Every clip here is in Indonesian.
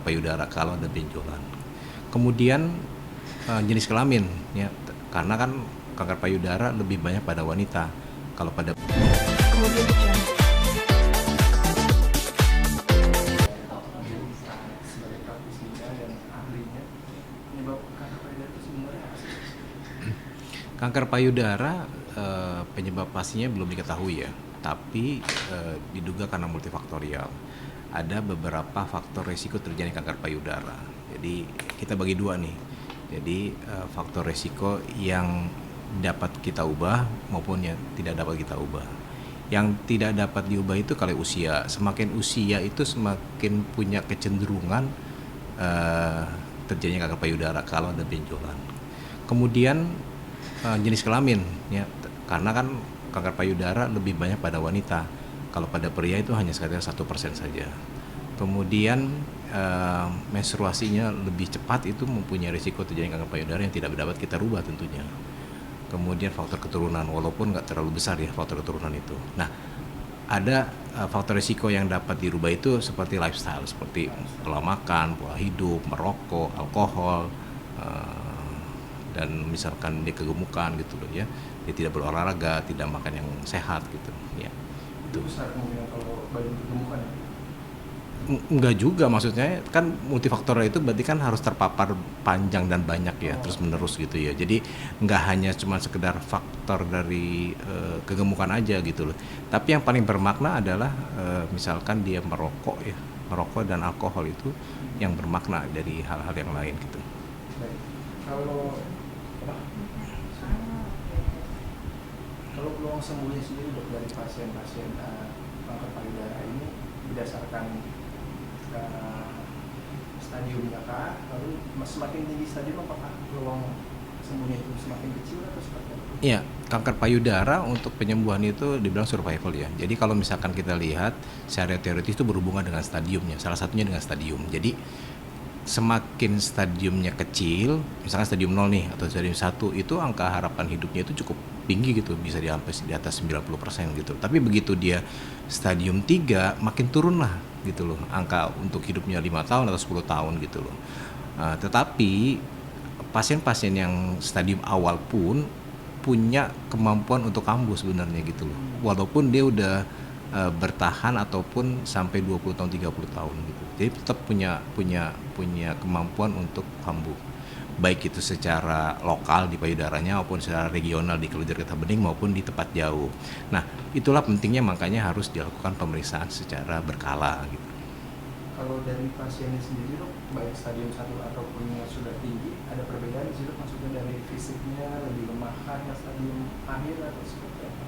payudara kalau ada benjolan. Kemudian jenis kelamin ya, karena kan kanker payudara lebih banyak pada wanita. Kalau pada sebagai praktisinya dan ahlinya, penyebab kanker payudara itu sebenarnya apa sih? kanker payudara penyebab pastinya belum diketahui ya, tapi diduga karena multifaktorial. Ada beberapa faktor risiko terjadi kanker payudara. Jadi kita bagi dua nih. Jadi faktor risiko yang dapat kita ubah maupun yang tidak dapat kita ubah. Yang tidak dapat diubah itu kalau usia. Semakin usia itu semakin punya kecenderungan terjadinya kanker payudara kalau ada benjolan. Kemudian jenis kelamin ya, karena kan kanker payudara lebih banyak pada wanita. Kalau pada pria itu hanya sekitar 1% saja. Kemudian menstruasinya lebih cepat, itu mempunyai risiko terjadi kanker payudara yang tidak dapat kita rubah tentunya. Kemudian faktor keturunan, walaupun nggak terlalu besar ya faktor keturunan itu. Nah, ada faktor risiko yang dapat dirubah itu seperti lifestyle, seperti pola makan, pola hidup, merokok, alkohol, dan misalkan dia kegemukan gitu loh ya, dia tidak berolahraga, tidak makan yang sehat gitu ya. Itu besar kemungkinan kalau bayi kegemukan ya? Enggak juga, maksudnya kan multifaktorial itu berarti kan harus terpapar panjang dan banyak ya, terus menerus gitu ya. Jadi nggak hanya cuma sekedar faktor dari kegemukan aja gitu loh. Tapi yang paling bermakna adalah misalkan dia merokok ya, merokok dan alkohol itu yang bermakna dari hal-hal yang lain gitu. Baik. Kalau peluang sembuhnya sendiri dok dari pasien-pasien kanker payudara ini berdasarkan stadiumnya kah? Lalu semakin tinggi stadium apakah peluang sembuhnya itu semakin kecil atau seperti apa? Iya, kanker payudara untuk penyembuhan itu dibilang survival ya. Jadi kalau misalkan kita lihat secara teoritis itu berhubungan dengan stadiumnya, salah satunya dengan stadium. Jadi semakin stadiumnya kecil, misalkan stadium 0 nih atau stadium 1, itu angka harapan hidupnya itu cukup tinggi gitu, bisa di atas 90% gitu. Tapi begitu dia stadium 3 makin turun lah gitu loh, angka untuk hidupnya 5 tahun atau 10 tahun gitu loh. Tetapi pasien-pasien yang stadium awal pun punya kemampuan untuk kambuh sebenarnya gitu loh. Walaupun dia udah bertahan ataupun sampai 20 tahun 30 tahun gitu. Jadi tetap punya kemampuan untuk kambuh. Baik itu secara lokal di payudaranya maupun secara regional di kelenjar getah bening maupun di tempat jauh. Nah, itulah pentingnya makanya harus dilakukan pemeriksaan secara berkala gitu. Kalau dari pasiennya sendiri dok, baik stadium 1 ataupun yang sudah tinggi, ada perbedaan di situ, maksudnya dari fisiknya lebih lemah yang stadium akhir atau seperti apa?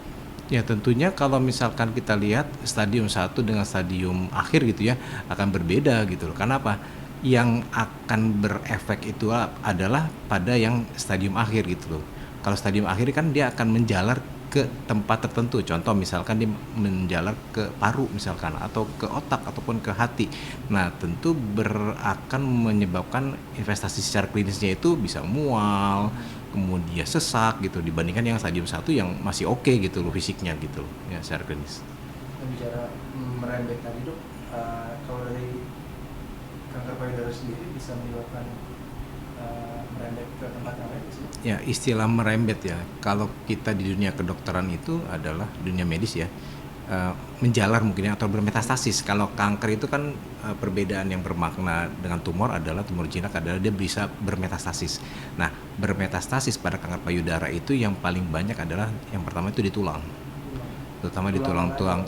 Ya tentunya kalau misalkan kita lihat stadium 1 dengan stadium akhir gitu ya akan berbeda gitu loh. Karena apa? Yang akan berefek itu adalah pada yang stadium akhir gitu loh. Kalau stadium akhir kan dia akan menjalar ke tempat tertentu. Contoh misalkan dia menjalar ke paru misalkan atau ke otak ataupun ke hati. Nah, tentu akan menyebabkan investasi secara klinisnya itu bisa mual, kemudian sesak gitu dibandingkan yang stadium 1 yang masih oke gitu loh fisiknya gitu loh ya secara klinis. Nah, bicara merembet tadi dok, kalau dari kanker payudara sendiri bisa menyebabkan merembet ke tempat yang lain sih? Ya, istilah merembet ya, kalau kita di dunia kedokteran itu adalah dunia medis ya, menjalar mungkin atau bermetastasis. Kalau kanker itu kan perbedaan yang bermakna dengan tumor adalah tumor jinak adalah dia bisa bermetastasis. Nah, bermetastasis pada kanker payudara itu yang paling banyak adalah yang pertama itu di tulang, terutama di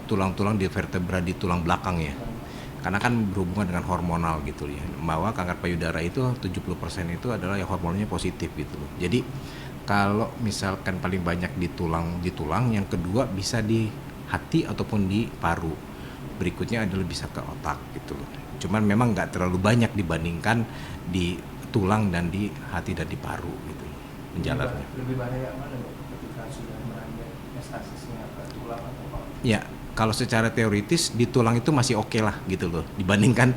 tulang-tulang di vertebra di tulang belakang ya. Karena kan berhubungan dengan hormonal gitu ya, bahwa kanker payudara itu 70% itu adalah yang hormonnya positif gitu loh. Jadi kalau misalkan paling banyak di tulang, yang kedua bisa di hati ataupun di paru, berikutnya adalah bisa ke otak gitu loh. Cuman memang nggak terlalu banyak dibandingkan di tulang dan di hati dan di paru gitu menjalarnya. Lebih bahaya mana dok ketika sudah merembet mestasisnya ke tulang atau apa? Ya, kalau secara teoritis di tulang itu masih oke lah gitu loh, dibandingkan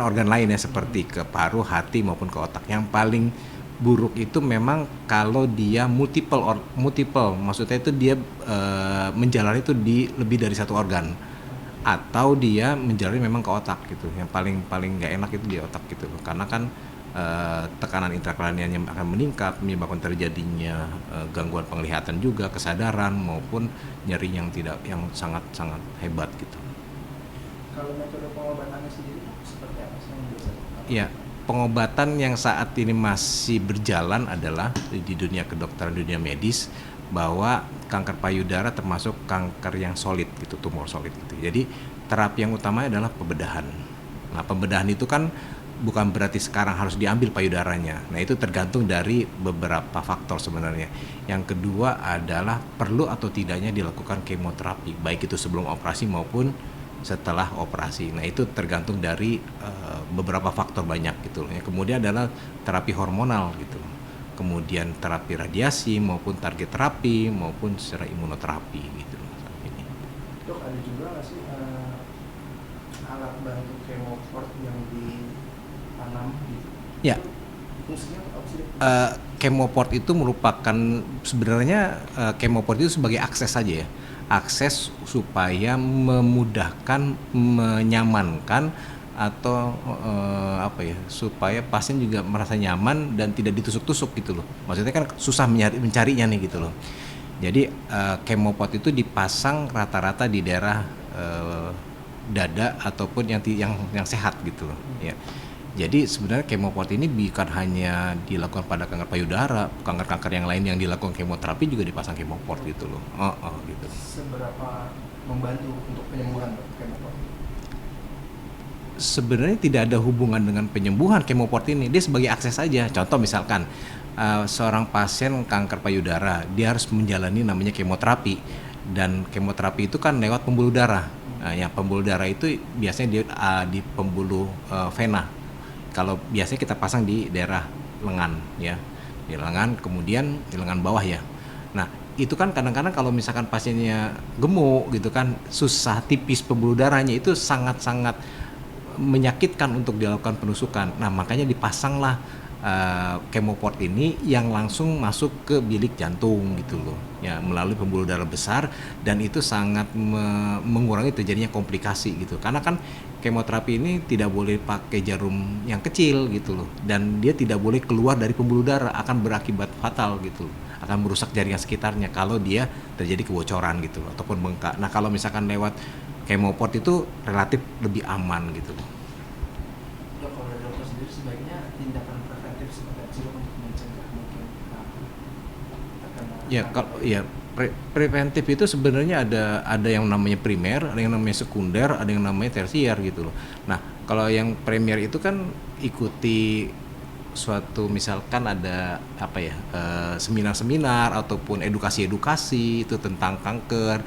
organ lain ya seperti ke paru, hati maupun ke otak. Yang paling buruk itu memang kalau dia multiple, maksudnya itu dia menjalar itu di lebih dari satu organ. atau dia menjalani memang ke otak gitu. Yang paling nggak enak itu di otak gitu, karena kan tekanan intrakranialnya akan meningkat, menyebabkan terjadinya gangguan penglihatan juga, kesadaran maupun nyeri yang sangat hebat gitu. Kalau metode pengobatannya sendiri seperti apa sih yang biasa? Ya, pengobatan yang saat ini masih berjalan adalah di dunia kedokteran, dunia medis, bahwa kanker payudara termasuk kanker yang solid gitu, tumor solid gitu. Jadi terapi yang utama adalah pembedahan. Nah, pembedahan itu kan bukan berarti sekarang harus diambil payudaranya. Nah, itu tergantung dari beberapa faktor sebenarnya. Yang kedua adalah perlu atau tidaknya dilakukan kemoterapi, baik itu sebelum operasi maupun setelah operasi. Nah, itu tergantung dari beberapa faktor banyak gitu. Yang kemudian adalah terapi hormonal gitu. Kemudian terapi radiasi maupun target terapi maupun secara imunoterapi gitu saat ini. Dok, ada juga nggak sih alat bantu chemoport yang ditanam gitu? Ya. Fungsinya apa sih? Chemoport itu merupakan sebenarnya chemoport itu sebagai akses saja ya, akses supaya memudahkan, menyamankan atau supaya pasien juga merasa nyaman dan tidak ditusuk-tusuk gitu loh. Maksudnya kan susah mencarinya nih gitu loh. Jadi chemoport itu dipasang rata-rata di daerah dada ataupun yang sehat gitu loh ya. Jadi sebenarnya chemoport ini bukan hanya dilakukan pada kanker payudara, kanker-kanker yang lain yang dilakukan kemoterapi juga dipasang chemoport gitu loh. Gitu. Seberapa membantu untuk penyembuhan chemoport? Sebenarnya tidak ada hubungan dengan penyembuhan chemoport ini, dia sebagai akses saja. Contoh misalkan seorang pasien kanker payudara, dia harus menjalani namanya kemoterapi, dan kemoterapi itu kan lewat pembuluh darah. Yang pembuluh darah itu biasanya di pembuluh vena. Kalau biasanya kita pasang di daerah lengan ya, di lengan, kemudian di lengan bawah ya. Nah, itu kan kadang-kadang kalau misalkan pasiennya gemuk gitu kan, susah, tipis pembuluh darahnya, itu sangat-sangat menyakitkan untuk dilakukan penusukan. Nah, makanya dipasanglah chemoport ini yang langsung masuk ke bilik jantung gitu loh ya, melalui pembuluh darah besar, dan itu sangat mengurangi terjadinya komplikasi gitu, karena kan kemoterapi ini tidak boleh pakai jarum yang kecil gitu loh, dan dia tidak boleh keluar dari pembuluh darah, akan berakibat fatal gitu loh, akan merusak jaringan sekitarnya kalau dia terjadi kebocoran gitu loh, ataupun bengkak. Nah, kalau misalkan lewat chemoport itu relatif lebih aman gitu loh. Dok, kalau dari dokter sendiri sebaiknya tindakan preventif seperti apa sih untuk mencegah mungkin terkena? Ya, kalau ya preventif itu sebenarnya ada yang namanya primer, ada yang namanya sekunder, ada yang namanya tersier gitu loh. Nah, kalau yang primer itu kan ikuti suatu, misalkan ada seminar-seminar ataupun edukasi-edukasi itu tentang kanker,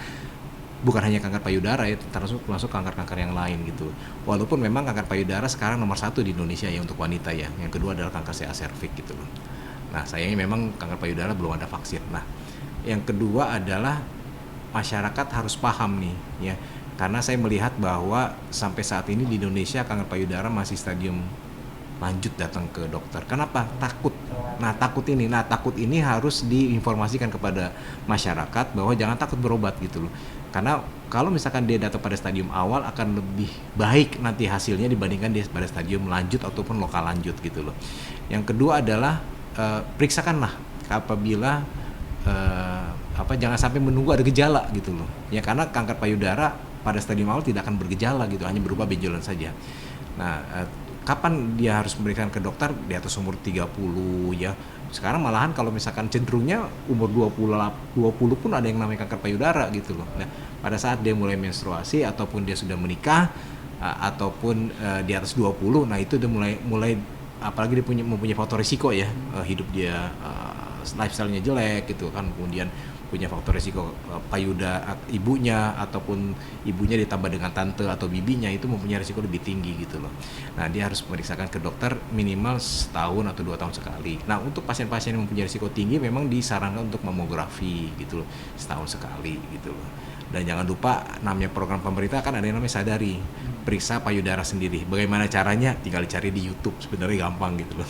bukan hanya kanker payudara ya, termasuk kanker-kanker yang lain gitu. Walaupun memang kanker payudara sekarang nomor 1 di Indonesia ya untuk wanita ya. Yang kedua adalah kanker CA cervix gitu loh. Nah, sayangnya memang kanker payudara belum ada vaksin. Nah, yang kedua adalah masyarakat harus paham nih ya. Karena saya melihat bahwa sampai saat ini di Indonesia kanker payudara masih stadium lanjut datang ke dokter. Kenapa? Takut. Takut ini harus diinformasikan kepada masyarakat bahwa jangan takut berobat gitu loh. Karena kalau misalkan dia datang pada stadium awal akan lebih baik nanti hasilnya dibandingkan dia pada stadium lanjut ataupun lokal lanjut gitu loh. Yang kedua adalah periksakanlah apabila jangan sampai menunggu ada gejala gitu loh. Ya, karena kanker payudara pada stadium awal tidak akan bergejala gitu, hanya berupa benjolan saja. Nah, kapan dia harus memberikan ke dokter? Di atas umur 30 ya. Sekarang malahan kalau misalkan cenderungnya umur 20 pun ada yang namanya kanker payudara gitu loh. Nah, pada saat dia mulai menstruasi ataupun dia sudah menikah ataupun di atas 20, nah itu udah mulai apalagi dia mempunyai faktor risiko ya, hidup dia lifestyle-nya jelek gitu kan, kemudian punya faktor risiko payudara ibunya ataupun ibunya ditambah dengan tante atau bibinya, itu mempunyai risiko lebih tinggi gitu loh. Nah, dia harus memeriksakan ke dokter minimal setahun atau 2 tahun sekali. Nah, untuk pasien-pasien yang mempunyai risiko tinggi memang disarankan untuk mamografi gitu loh, setahun sekali gitu loh. Dan jangan lupa namanya program pemerintah kan ada yang namanya Sadari, periksa payudara sendiri. Bagaimana caranya? Tinggal dicari di YouTube, sebenarnya gampang gitu loh.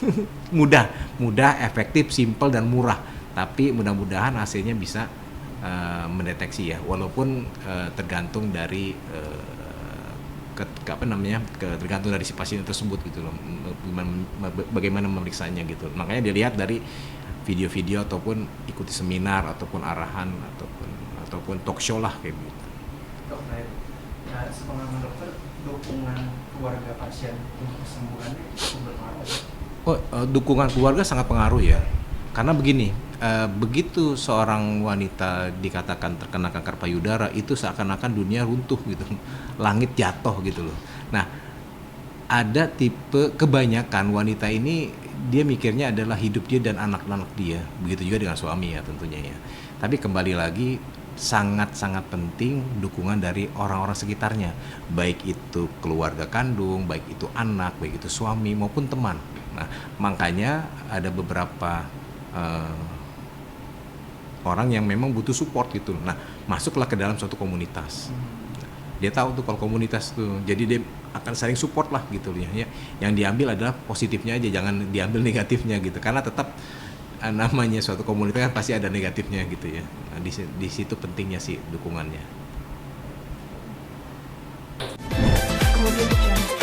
mudah, efektif, simple dan murah. Tapi mudah-mudahan hasilnya bisa mendeteksi ya, walaupun tergantung dari tergantung dari si pasien tersebut gitu loh, bagaimana memeriksanya gitu. Makanya dilihat dari video-video ataupun ikuti seminar ataupun arahan ataupun talk show lah kayak gitu. Dok, nah, sepengalaman dokter, dukungan keluarga pasien untuk kesembuhannya cukup berpengaruh. Dukungan keluarga sangat pengaruh ya, karena begini, begitu seorang wanita dikatakan terkena kanker payudara itu seakan-akan dunia runtuh gitu, langit jatuh gitu loh. Nah, ada tipe kebanyakan wanita ini dia mikirnya adalah hidup dia dan anak-anak dia, begitu juga dengan suami ya tentunya ya. Tapi kembali lagi sangat-sangat penting dukungan dari orang-orang sekitarnya, baik itu keluarga kandung, baik itu anak, baik itu suami maupun teman. Nah, makanya ada beberapa orang yang memang butuh support gitu. Nah, masuklah ke dalam suatu komunitas. Dia tahu tuh kalau komunitas tuh, jadi dia akan saling support lah gitu ya. Yang diambil adalah positifnya aja, jangan diambil negatifnya gitu. Karena tetap namanya suatu komunitas kan pasti ada negatifnya gitu ya. Nah, di situ pentingnya sih dukungannya. Audio Jungle.